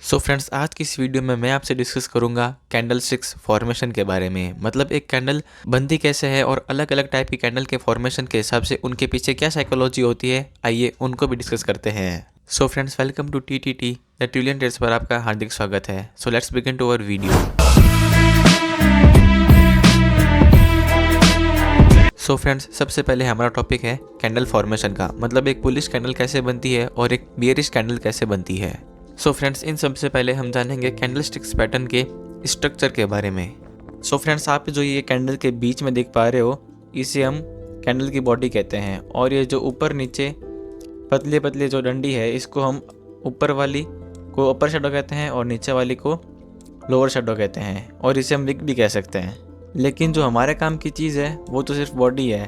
So friends, आज की इस वीडियो में मैं आपसे डिस्कस करूंगा कैंडल स्टिक्स फॉर्मेशन के बारे में। मतलब एक कैंडल बनती कैसे है और अलग अलग टाइप की कैंडल के फॉर्मेशन के हिसाब से उनके पीछे क्या साइकोलॉजी होती है, आइए उनको भी डिस्कस करते हैं। So friends, welcome to TTT the trillion trades पर आपका हार्दिक स्वागत है। So let's begin to our video. So friends, सबसे पहले हमारा टॉपिक है कैंडल फॉर्मेशन का। मतलब एक बुलिश कैंडल कैसे बनती है और एक बियरिश कैंडल कैसे बनती है। सो फ्रेंड्स, इन सबसे पहले हम जानेंगे कैंडल स्टिक्स पैटर्न के स्ट्रक्चर के बारे में। सो फ्रेंड्स, आप जो ये कैंडल के बीच में देख पा रहे हो, इसे हम कैंडल की बॉडी कहते हैं। और ये जो ऊपर नीचे पतले पतले जो डंडी है, इसको हम ऊपर वाली को अपर शेडो कहते हैं और नीचे वाली को लोअर शेडो कहते हैं। और इसे हम विक भी कह सकते हैं। लेकिन जो हमारे काम की चीज़ है वो तो सिर्फ बॉडी है।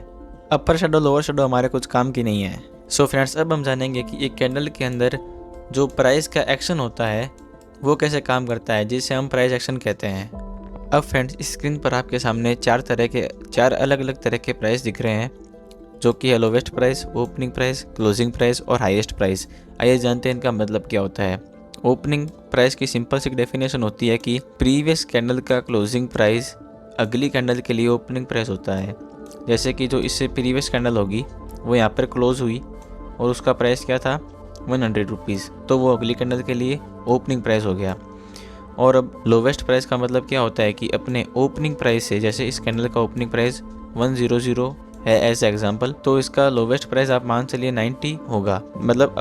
अपर शेडो लोअर शेडो हमारे कुछ काम की नहीं है। सो फ्रेंड्स, अब हम जानेंगे कि एक कैंडल के अंदर जो प्राइस का एक्शन होता है वो कैसे काम करता है, जिसे हम प्राइस एक्शन कहते हैं। अब फ्रेंड्स, इस स्क्रीन पर आपके सामने चार अलग अलग तरह के प्राइस दिख रहे हैं, जो कि है lowest price, opening price, closing price और हाईएस्ट प्राइस। आइए जानते हैं इनका मतलब क्या होता है। ओपनिंग प्राइस की सिंपल सी डेफिनेशन होती है कि प्रीवियस कैंडल का क्लोजिंग प्राइस अगली कैंडल के लिए ओपनिंग प्राइस होता है। जैसे कि जो इससे प्रीवियस कैंडल होगी वो यहाँ पर क्लोज हुई और उसका प्राइस क्या था, 100 रुपीज़, तो वो अगली कैंडल के लिए ओपनिंग प्राइस हो गया। और अब लोवेस्ट प्राइस का मतलब क्या होता है कि अपने ओपनिंग प्राइस से, जैसे इस कैंडल का ओपनिंग प्राइस 100 है एज एग्जांपल, तो इसका लोवेस्ट प्राइस आप मान चलिए 90 होगा। मतलब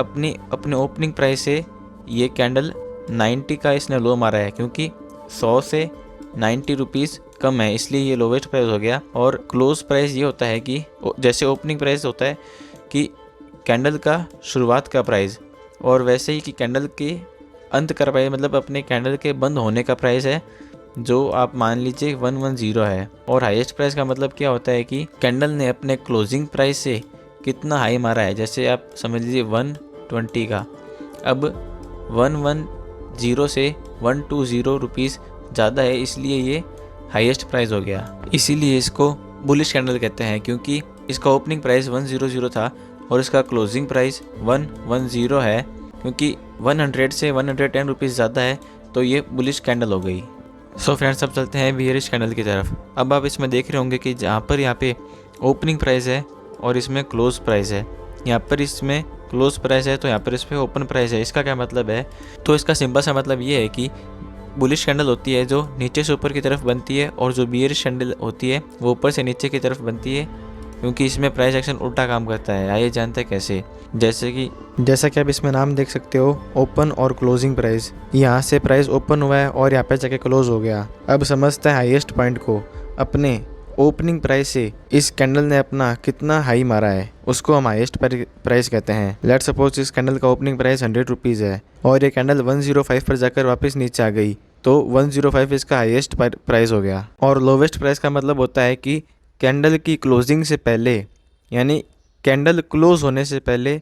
अपने ओपनिंग प्राइस से ये कैंडल 90 का इसने लो मारा है, क्योंकि 100 से 90 रुपीज़ कम है, इसलिए ये लोवेस्ट प्राइस हो गया। और क्लोज प्राइस ये होता है कि जैसे ओपनिंग प्राइस होता है कि कैंडल का शुरुआत का प्राइस, और वैसे ही कि कैंडल के अंत का प्राइस, मतलब अपने कैंडल के बंद होने का प्राइस है, जो आप मान लीजिए 110 है। और हाईएस्ट प्राइस का मतलब क्या होता है कि कैंडल ने अपने क्लोजिंग प्राइस से कितना हाई मारा है। जैसे आप समझ लीजिए 120 का, अब 110 से 120 रुपीज़ ज़्यादा है, इसलिए ये हाईएस्ट प्राइस हो गया। इसीलिए इसको बुलिश कैंडल कहते हैं, क्योंकि इसका ओपनिंग प्राइस 100 था और इसका क्लोजिंग प्राइस 110 है। क्योंकि 100 से 110 रुपीज़ ज़्यादा है, तो ये बुलिश कैंडल हो गई। सो फ्रेंड्स, अब चलते हैं बियरिश कैंडल की तरफ। अब आप इसमें देख रहे होंगे कि जहाँ यहाँ पे ओपनिंग प्राइस है और इसमें क्लोज प्राइस है, यहाँ पर इसमें क्लोज प्राइस है तो यहाँ पर इस पर ओपन प्राइस है। इसका क्या मतलब है? तो इसका सिंपल सा मतलब ये है कि बुलिश कैंडल होती है जो नीचे से ऊपर की तरफ बनती है, और जो बियरिश कैंडल होती है वो ऊपर से नीचे की तरफ बनती है, क्योंकि इसमें प्राइस एक्शन उल्टा काम करता है। आइए जानते हैं कैसे। जैसा कि आप इसमें नाम देख सकते हो, ओपन और क्लोजिंग प्राइस। यहाँ से प्राइस ओपन हुआ है और यहाँ पे जाके क्लोज हो गया। अब समझते हैं हाईएस्ट पॉइंट को। अपने ओपनिंग प्राइस से इस कैंडल ने अपना कितना हाई मारा है, उसको हम हाईएस्ट प्राइस कहते हैं। लेट्स सपोज इस कैंडल का ओपनिंग प्राइस 100 रुपीज़ है और ये कैंडल 105 पर जाकर वापस नीचे आ गई, तो 105 इसका हाईएस्ट प्राइस हो गया। और लोवेस्ट प्राइस का मतलब होता है कि कैंडल की क्लोजिंग से पहले, यानी कैंडल क्लोज होने से पहले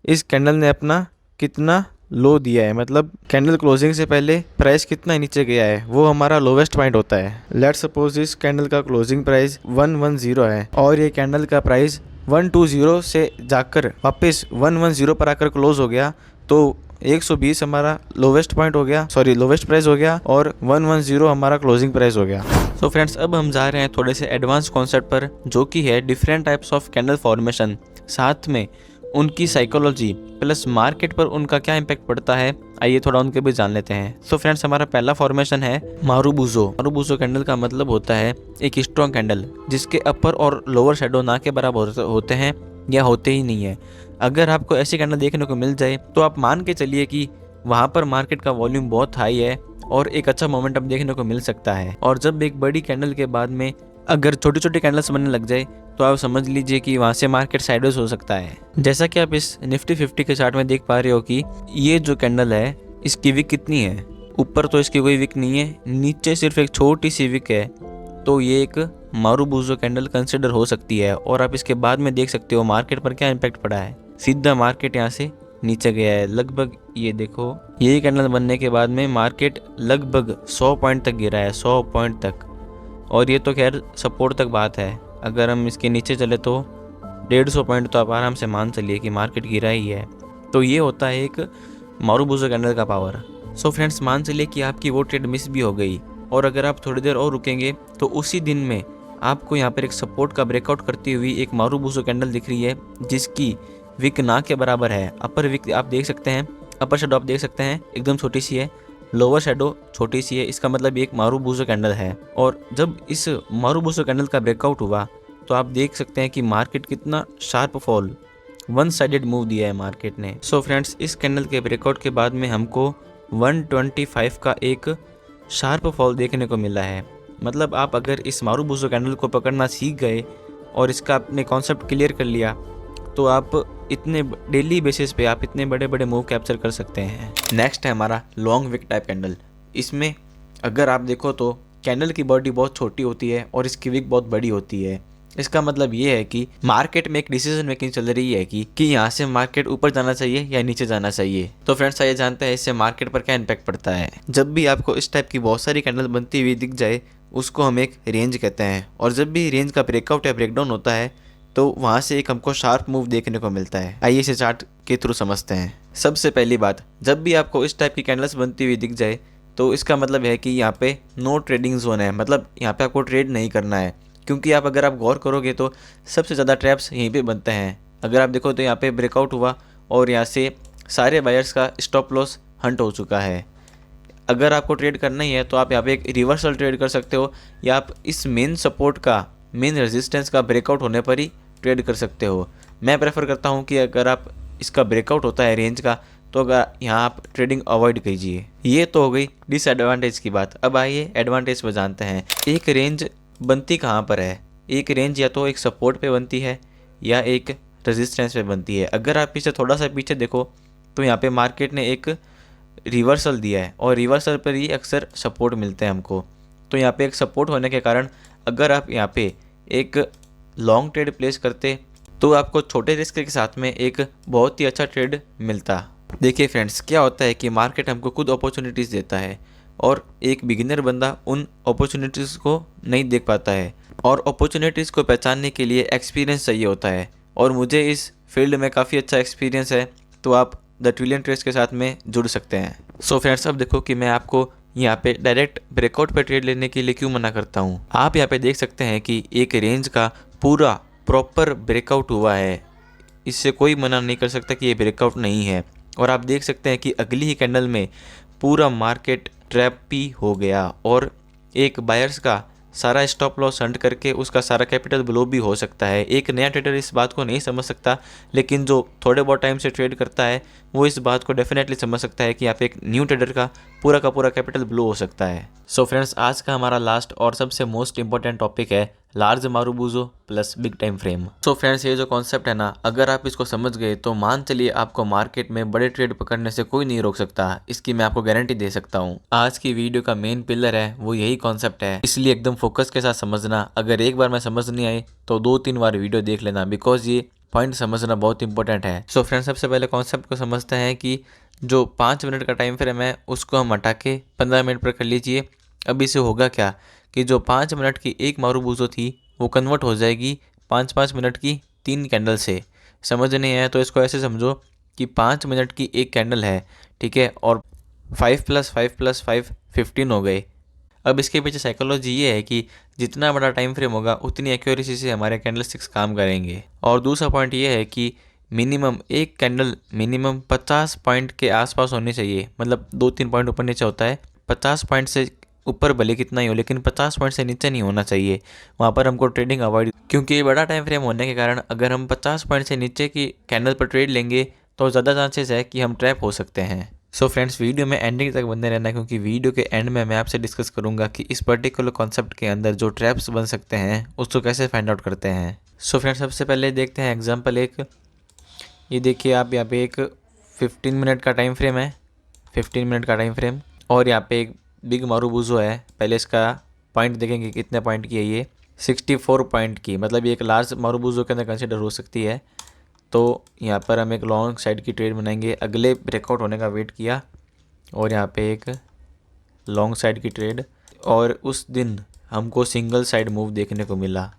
इस कैंडल ने अपना कितना लो दिया है, मतलब कैंडल क्लोजिंग से पहले प्राइस कितना नीचे गया है, वो हमारा लोवेस्ट पॉइंट होता है। लेट्स सपोज इस कैंडल का क्लोजिंग प्राइस 110 है और ये कैंडल का प्राइस 120 से जाकर वापस 110 पर आकर क्लोज हो गया, तो 120 हमारा लोवेस्ट प्राइस हो गया और 110 हमारा क्लोजिंग प्राइस हो गया। तो फ्रेंड्स, अब हम जा रहे हैं थोड़े से एडवांस कॉन्सेप्ट पर, जो कि है different types of candle formation, साथ में उनकी साइकोलॉजी प्लस मार्केट पर उनका क्या इम्पैक्ट पड़ता है। आइए थोड़ा उनके भी जान लेते हैं। तो फ्रेंड्स, हमारा पहला फॉर्मेशन है मारुबुजो कैंडल का मतलब होता है एक स्ट्रॉन्ग कैंडल जिसके अपर और लोअर शेडो ना के बराबर होते हैं या होते ही नहीं है। अगर आपको ऐसी कैंडल देखने को मिल जाए तो आप मान के चलिए कि वहाँ पर मार्केट का वॉल्यूम बहुत हाई है और एक अच्छा मोमेंटम देखने को मिल सकता है। और जब एक बड़ी कैंडल के बाद में अगर छोटी छोटी कैंडल्स बनने लग जाए तो आप समझ लीजिए कि वहाँ से मार्केट साइडवेज हो सकता है। जैसा कि आप इस निफ्टी 50 के चार्ट में देख पा रहे हो कि ये जो कैंडल है इसकी विक कितनी है। ऊपर तो इसकी कोई विक नहीं है, नीचे सिर्फ एक छोटी सी विक है, तो ये एक मारुबुजो कैंडल कंसिडर हो सकती है। और आप इसके बाद में देख सकते हो मार्केट पर क्या इम्पैक्ट पड़ा है। सीधा मार्केट यहाँ से नीचे गया है लगभग, ये देखो, ये कैंडल बनने के बाद में मार्केट लगभग 100 पॉइंट तक गिरा है, 100 पॉइंट तक। और ये तो खैर सपोर्ट तक बात है, अगर हम इसके नीचे चले तो 150 पॉइंट तो आप आराम से मान चलिए कि मार्केट गिरा ही है। तो ये होता है एक मारुबुजो कैंडल का पावर। सो फ्रेंड्स, मान चलिए कि आपकी वो ट्रेड मिस भी हो गई और अगर आप थोड़ी देर और रुकेंगे तो उसी दिन में आपको यहाँ पर एक सपोर्ट का ब्रेकआउट करती हुई एक मारूबुजो कैंडल दिख रही है, जिसकी विक ना के बराबर है। अपर विक आप देख सकते हैं, अपर शेडो आप देख सकते हैं एकदम छोटी सी है, लोअर शेडो छोटी सी है। इसका मतलब एक मारूबुजो कैंडल है। और जब इस मारूबुजो कैंडल का ब्रेकआउट हुआ तो आप देख सकते हैं कि मार्केट कितना sharp fall, one sided move दिया है मार्केट ने। सो फ्रेंड्स, इस कैंडल के ब्रेकआउट के बाद में हमको 125 का एक शार्प फॉल देखने को मिला है। मतलब आप अगर इस मारूबुजो कैंडल को पकड़ना सीख गए और इसका आपने कॉन्सेप्ट क्लियर कर लिया तो आप इतने डेली बेसिस पे आप इतने बड़े बड़े मूव कैप्चर कर सकते हैं। नेक्स्ट है हमारा लॉन्ग विक टाइप कैंडल। इसमें अगर आप देखो तो कैंडल की बॉडी बहुत छोटी होती है और इसकी विक बहुत बड़ी होती है। इसका मतलब ये है कि मार्केट में एक डिसीजन मेकिंग चल रही है कि यहाँ से मार्केट ऊपर जाना चाहिए या नीचे जाना चाहिए। तो फ्रेंड्स, आइए जानते हैं इससे मार्केट पर क्या इम्पैक्ट पड़ता है। जब भी आपको इस टाइप की बहुत सारी कैंडल बनती हुई दिख जाए उसको हम एक रेंज कहते हैं, और जब भी रेंज का ब्रेकआउट या ब्रेकडाउन होता है तो वहाँ से एक हमको शार्प मूव देखने को मिलता है। आइए इसे चार्ट के थ्रू समझते हैं। सबसे पहली बात, जब भी आपको इस टाइप की कैंडल्स बनती हुई दिख जाए तो इसका मतलब है कि यहाँ पे नो ट्रेडिंग जोन है, मतलब यहाँ पे आपको ट्रेड नहीं करना है। क्योंकि अगर आप गौर करोगे तो सबसे ज़्यादा ट्रैप्स यहीं पे बनते हैं। अगर आप देखो तो यहाँ पे ब्रेकआउट हुआ और यहाँ से सारे बायर्स का स्टॉप लॉस हंट हो चुका है। अगर आपको ट्रेड करना ही है तो आप यहाँ पे एक रिवर्सल ट्रेड कर सकते हो, या आप इस मेन सपोर्ट का, मेन रेजिस्टेंस का ब्रेकआउट होने पर ही ट्रेड कर सकते हो। मैं प्रेफर करता हूँ कि अगर आप इसका ब्रेकआउट होता है रेंज का तो अगर यहाँ आप ट्रेडिंग अवॉइड कीजिए। ये तो हो गई डिसएडवांटेज की बात। अब आइए एडवांटेज पर जानते हैं। एक रेंज बनती कहाँ पर है? एक रेंज या तो एक सपोर्ट पे बनती है या एक रेजिस्टेंस पे बनती है। अगर आप इसे थोड़ा सा पीछे देखो तो यहाँ पे मार्केट ने एक रिवर्सल दिया है और रिवर्सल पर ही अक्सर सपोर्ट मिलते हैं हमको। तो यहाँ पे एक सपोर्ट होने के कारण अगर आप यहाँ पे एक लॉन्ग ट्रेड प्लेस करते तो आपको छोटे रिस्क के साथ में एक बहुत ही अच्छा ट्रेड मिलता। देखिए फ्रेंड्स, क्या होता है कि मार्केट हमको खुद अपॉर्चुनिटीज़ देता है और एक बिगिनर बंदा उन अपॉर्चुनिटीज़ को नहीं देख पाता है, और अपॉर्चुनिटीज़ को पहचानने के लिए एक्सपीरियंस चाहिए होता है। और मुझे इस फील्ड में काफ़ी अच्छा एक्सपीरियंस है, तो आप द ट्रिलियन ट्रेड्स के साथ में जुड़ सकते हैं। सो फ्रेंड्स, अब देखो कि मैं आपको यहाँ पे डायरेक्ट ब्रेकआउट पे ट्रेड लेने के लिए क्यों मना करता हूँ। आप यहाँ पे देख सकते हैं कि एक रेंज का पूरा प्रॉपर ब्रेकआउट हुआ है, इससे कोई मना नहीं कर सकता कि ये ब्रेकआउट नहीं है। और आप देख सकते हैं कि अगली ही कैंडल में पूरा मार्केट ट्रैप भी हो गया और एक बायर्स का सारा स्टॉप लॉस हंट करके उसका सारा कैपिटल ब्लो भी हो सकता है। एक नया ट्रेडर इस बात को नहीं समझ सकता, लेकिन जो थोड़े बहुत टाइम से ट्रेड करता है वो इस बात को डेफिनेटली समझ सकता है कि यहाँ पे एक न्यू ट्रेडर का पूरा कैपिटल ब्लो हो सकता है। सो फ्रेंड्स, आज का हमारा लास्ट और सबसे मोस्ट इंपॉर्टेंट टॉपिक है large marubozu plus big time frame. So friends, ये जो कॉन्सेप्ट है ना, अगर आप इसको समझ गए तो मान चलिए आपको मार्केट में बड़े ट्रेड पकड़ने से कोई नहीं रोक सकता। इसकी मैं आपको गारंटी दे सकता हूँ। आज की वीडियो का मेन पिलर है वो यही कॉन्सेप्ट है, इसलिए एकदम फोकस के साथ समझना। अगर एक बार मैं समझ नहीं आई तो 2-3 बार वीडियो देख लेना, बिकॉज ये पॉइंट समझना बहुत इंपॉर्टेंट है। सो फ्रेंड्स, सबसे पहले कॉन्सेप्ट को समझते हैं कि जो 5 मिनट का टाइम फ्रेम है उसको हम हटा के 15 मिनट पर कर लीजिए। अब इससे होगा क्या कि जो 5 मिनट की एक मारूबुजो थी वो कन्वर्ट हो जाएगी 5-5 मिनट की 3 कैंडल से। समझ नहीं आया तो इसको ऐसे समझो कि 5 मिनट की एक कैंडल है, ठीक है, और 5 + 5 + 5 15 हो गए। अब इसके पीछे साइकोलॉजी ये है कि जितना बड़ा टाइम फ्रेम होगा उतनी एक्यूरेसी से हमारे कैंडल स्टिक्स काम करेंगे। और दूसरा पॉइंट ये है कि मिनिमम एक कैंडल मिनिमम 50 पॉइंट के आसपास होनी चाहिए, मतलब 2-3 पॉइंट ऊपर नीचे होता है। 50 पॉइंट से ऊपर भले कितना ही हो, लेकिन 50 पॉइंट से नीचे नहीं होना चाहिए। वहाँ पर हमको ट्रेडिंग अवॉइड, क्योंकि ये बड़ा टाइम फ्रेम होने के कारण अगर हम 50 पॉइंट से नीचे की कैंडल पर ट्रेड लेंगे तो ज़्यादा चांसेस है कि हम ट्रैप हो सकते हैं। सो फ्रेंड्स, वीडियो में एंडिंग तक बने रहना, क्योंकि वीडियो के एंड में मैं आपसे डिस्कस करूंगा कि इस पर्टिकुलर कॉन्सेप्ट के अंदर जो ट्रैप्स बन सकते हैं उसको कैसे फाइंड आउट करते हैं। सो फ्रेंड्स, सबसे पहले देखते हैं एग्जांपल एक। ये देखिए आप, यहाँ पे एक 15 मिनट का टाइम फ्रेम है, 15 मिनट का टाइम फ्रेम, और यहाँ पे एक बिग मारूबुजो है। पहले इसका पॉइंट देखेंगे कितने पॉइंट की है ये, 64 पॉइंट की, मतलब ये एक लार्ज मारूबुजो के अंदर कंसिडर हो सकती है। तो यहाँ पर हम एक लॉन्ग साइड की ट्रेड बनाएंगे। अगले ब्रेकआउट होने का वेट किया और यहाँ पे एक लॉन्ग साइड की ट्रेड, और उस दिन हमको सिंगल साइड मूव देखने को मिला,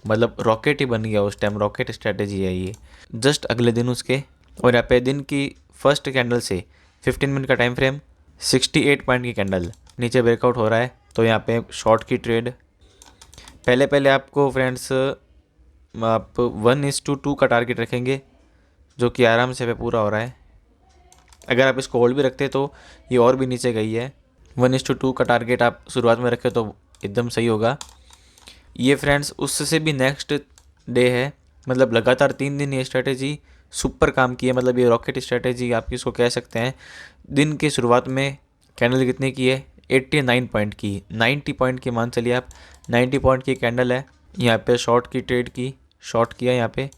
मतलब रॉकेट ही बन गया उस टाइम। रॉकेट स्ट्रैटेजी है ये। जस्ट अगले दिन उसके, और यहाँ पे दिन की फर्स्ट कैंडल से 15 मिनट का टाइम फ्रेम, 68 पॉइंट की कैंडल नीचे ब्रेकआउट हो रहा है, तो यहाँ पे शॉर्ट की ट्रेड। पहले आपको फ्रेंड्स आप 1:2 का टारगेट रखेंगे, जो कि आराम से पे पूरा हो रहा है। अगर आप इसको होल्ड भी रखते तो ये और भी नीचे गई है। 1:2 का टारगेट आप शुरुआत में रखें तो एकदम सही होगा। ये फ्रेंड्स उससे भी नेक्स्ट डे है, मतलब लगातार 3 दिन ये स्ट्रैटेजी सुपर काम की है, मतलब ये रॉकेट स्ट्रैटेजी आप इसको कह सकते हैं। दिन की शुरुआत में कैंडल कितने की है, 89 पॉइंट की, 90 पॉइंट की मान चलिए आप, 90 पॉइंट की कैंडल है। यहाँ पे शॉर्ट की ट्रेड की, शॉर्ट किया यहाँ पे।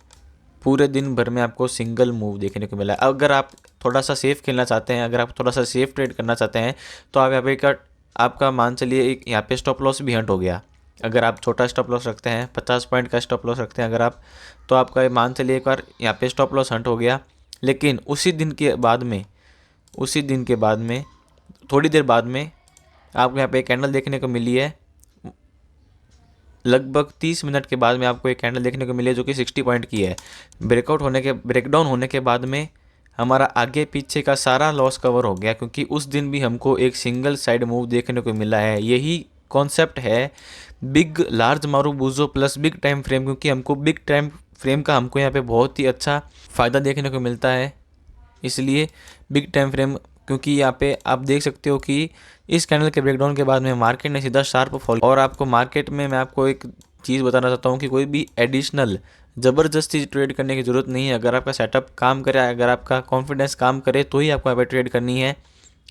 पूरे दिन भर में आपको सिंगल मूव देखने को मिला है। अगर आप थोड़ा सा सेफ खेलना चाहते हैं, अगर आप थोड़ा सा सेफ ट्रेड करना चाहते हैं, तो आप यहाँ पे आपका मान चलिए एक यहाँ पे स्टॉप लॉस भी हंट हो गया। अगर आप छोटा स्टॉप लॉस रखते हैं, 50 पॉइंट का स्टॉप लॉस रखते हैं अगर आप, तो आपका मान चलिए एक बार यहाँ पे स्टॉप लॉस हंट हो गया। लेकिन उसी दिन के बाद में थोड़ी देर बाद में आपको यहाँ पे एक कैंडल देखने को मिली है। लगभग 30 मिनट के बाद में आपको एक कैंडल देखने को मिली है जो कि 60 पॉइंट की है। ब्रेकडाउन होने के बाद में हमारा आगे पीछे का सारा लॉस कवर हो गया, क्योंकि उस दिन भी हमको एक सिंगल साइड मूव देखने को मिला है। यही कॉन्सेप्ट है big large marubozu plus big time frame, क्योंकि हमको बिग टाइम फ्रेम का हमको यहाँ पे बहुत ही अच्छा फ़ायदा देखने को मिलता है। इसलिए बिग टाइम फ्रेम, क्योंकि यहाँ पे आप देख सकते हो कि इस कैंडल के ब्रेकडाउन के बाद में मार्केट ने सीधा शार्प फॉल। और आपको मार्केट में मैं आपको एक चीज़ बताना चाहता हूँ कि कोई भी एडिशनल ज़बरदस्ती ट्रेड करने की ज़रूरत नहीं है। अगर आपका सेटअप काम करे, अगर आपका कॉन्फिडेंस काम करे, तो ही आपको यहाँ पर ट्रेड करनी है,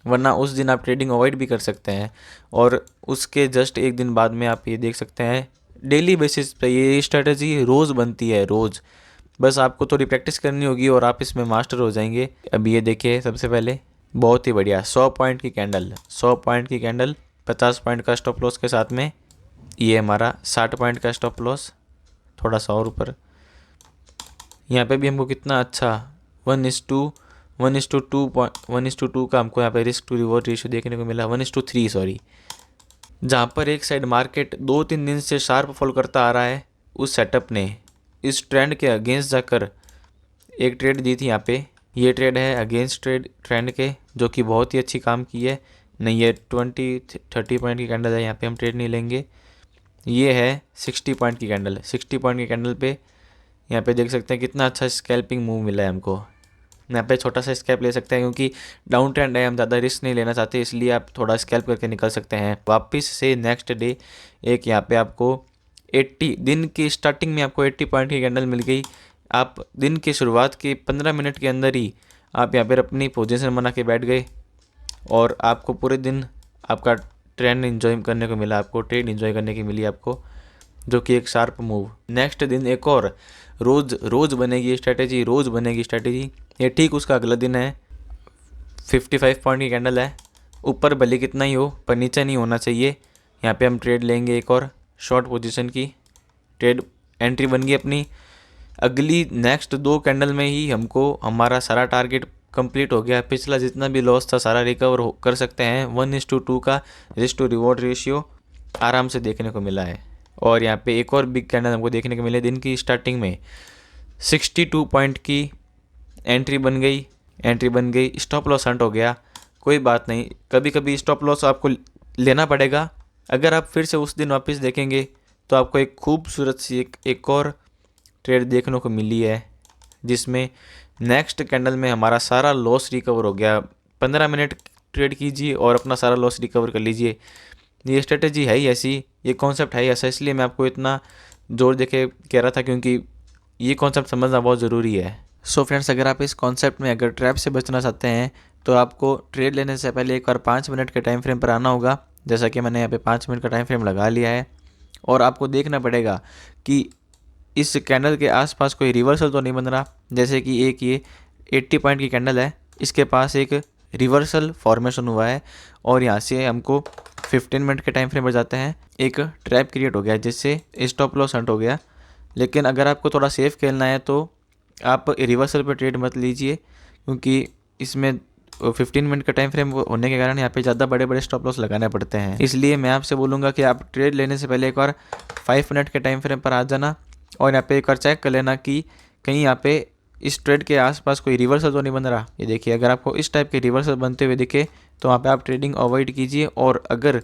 वरना उस दिन आप ट्रेडिंग अवॉइड भी कर सकते हैं। और उसके जस्ट एक दिन बाद में आप ये देख सकते हैं डेली बेसिस पे ये स्ट्रेटजी रोज़ बनती है, रोज़। बस आपको थोड़ी प्रैक्टिस करनी होगी और आप इसमें मास्टर हो जाएंगे। अब ये देखिए, सबसे पहले बहुत ही बढ़िया 100 पॉइंट की कैंडल, 100 पॉइंट की कैंडल, 50 पॉइंट का स्टॉप लॉस के साथ में। ये हमारा 60 पॉइंट का स्टॉप लॉस, थोड़ा सा और ऊपर। यहाँ पे भी हमको कितना अच्छा 1:2 का हमको यहाँ पे रिस्क टू रिवॉर्ड रेशियो देखने को मिला, 1:3 सॉरी। जहाँ पर एक साइड मार्केट 2-3 दिन से शार्प फॉल करता आ रहा है, उस सेटअप ने इस ट्रेंड के अगेंस्ट जाकर एक ट्रेड दी थी यहाँ पे। ये ट्रेड है अगेंस्ट ट्रेंड के, जो कि बहुत ही अच्छी काम की है। नहीं, ये 20-30 पॉइंट की कैंडल है, यहाँ पे हम ट्रेड नहीं लेंगे। ये है 60 पॉइंट की कैंडल, 60 पॉइंट की कैंडल पे यहाँ पे देख सकते हैं कितना अच्छा स्कैल्पिंग मूव मिला है हमको। यहाँ पे छोटा सा स्कैल्प ले सकते हैं, क्योंकि डाउन ट्रेंड है, हम ज़्यादा रिस्क नहीं लेना चाहते, इसलिए आप थोड़ा स्कैल्प करके निकल सकते हैं। वापस से नेक्स्ट डे एक यहाँ पे आपको 80 दिन की स्टार्टिंग में आपको 80 पॉइंट की कैंडल मिल गई। आप दिन की शुरुआत के 15 मिनट के अंदर ही आप यहाँ पर अपनी पोजीशन बना के बैठ गए और आपको पूरे दिन आपका ट्रेंड एंजॉय करने को मिला, आपको ट्रेड एंजॉय करने की मिली आपको, जो कि एक शार्प मूव। नेक्स्ट दिन एक और रोज़ बनेगी स्ट्रैटेजी, रोज़ बनेगी स्ट्रैटेजी। ये ठीक उसका अगला दिन है, 55 पॉइंट की कैंडल है, ऊपर भले कितना ही हो पर नीचे नहीं होना चाहिए। यहाँ पे हम ट्रेड लेंगे, एक और शॉर्ट पोजीशन की ट्रेड एंट्री बन गई अपनी। अगली नेक्स्ट 2 कैंडल में ही हमको हमारा सारा टारगेट कंप्लीट हो गया। पिछला जितना भी लॉस था सारा रिकवर कर सकते हैं। 1:2 का रिस्क टू रिवॉर्ड रेशियो आराम से देखने को मिला है। और यहाँ पे एक और बिग कैंडल हमको देखने को मिले दिन की स्टार्टिंग में, 62 पॉइंट की एंट्री बन गई, स्टॉप लॉस हंट हो गया। कोई बात नहीं, कभी कभी स्टॉप लॉस आपको लेना पड़ेगा। अगर आप फिर से उस दिन वापस देखेंगे तो आपको एक खूबसूरत सी एक और ट्रेड देखने को मिली है, जिसमें नेक्स्ट कैंडल में हमारा सारा लॉस रिकवर हो गया। 15 मिनट ट्रेड कीजिए और अपना सारा लॉस रिकवर कर लीजिए। ये स्ट्रेटजी है ही ऐसी, ये कॉन्सेप्ट है ही ऐसा, इसलिए मैं आपको इतना जोर देके कह रहा था, क्योंकि ये कॉन्सेप्ट समझना बहुत ज़रूरी है। सो फ्रेंड्स, अगर आप इस कॉन्सेप्ट में अगर ट्रैप से बचना चाहते हैं तो आपको ट्रेड लेने से पहले एक बार 5 मिनट के टाइम फ्रेम पर आना होगा, जैसा कि मैंने यहाँ पे 5 मिनट का टाइम फ्रेम लगा लिया है। और आपको देखना पड़ेगा कि इस कैंडल के आसपास कोई रिवर्सल तो नहीं बन रहा। जैसे कि एक ये 80 पॉइंट की कैंडल है, इसके पास एक रिवर्सल फॉर्मेशन हुआ है और यहाँ से हमको 15 मिनट के टाइम फ्रेम पर जाते हैं, एक ट्रैप क्रिएट हो गया जिससे स्टॉप लॉस हंट हो गया। लेकिन अगर आपको थोड़ा सेफ खेलना है तो आप रिवर्सल पर ट्रेड मत लीजिए, क्योंकि इसमें 15 मिनट का टाइम फ्रेम होने के कारण यहाँ पे ज़्यादा बड़े बड़े स्टॉप लॉस लगाने पड़ते हैं। इसलिए मैं आपसे बोलूँगा कि आप ट्रेड लेने से पहले एक बार 5 मिनट के टाइम फ्रेम पर आ जाना और यहाँ पे एक बार चेक कर लेना कि कहीं यहाँ पे इस ट्रेड के आसपास कोई रिवर्सल तो नहीं बन रहा। ये देखिए, अगर आपको इस टाइप के रिवर्सल बनते हुए दिखे तो वहाँ पे आप ट्रेडिंग अवॉइड कीजिए, और अगर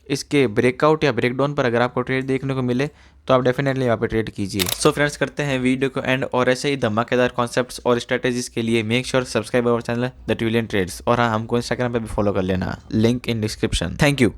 इसके ब्रेकआउट या ब्रेकडाउन पर अगर आपको ट्रेड देखने को मिले तो आप डेफिनेटली यहाँ पे ट्रेड कीजिए। सो फ्रेंड्स, करते हैं वीडियो को एंड, और ऐसे ही धमाकेदार कॉन्सेप्ट्स और स्ट्रेटेजीज के लिए make sure subscribe our channel the trillion trades, और हाँ, हमको इंस्टाग्राम पे भी फॉलो कर लेना, link in description. Thank you.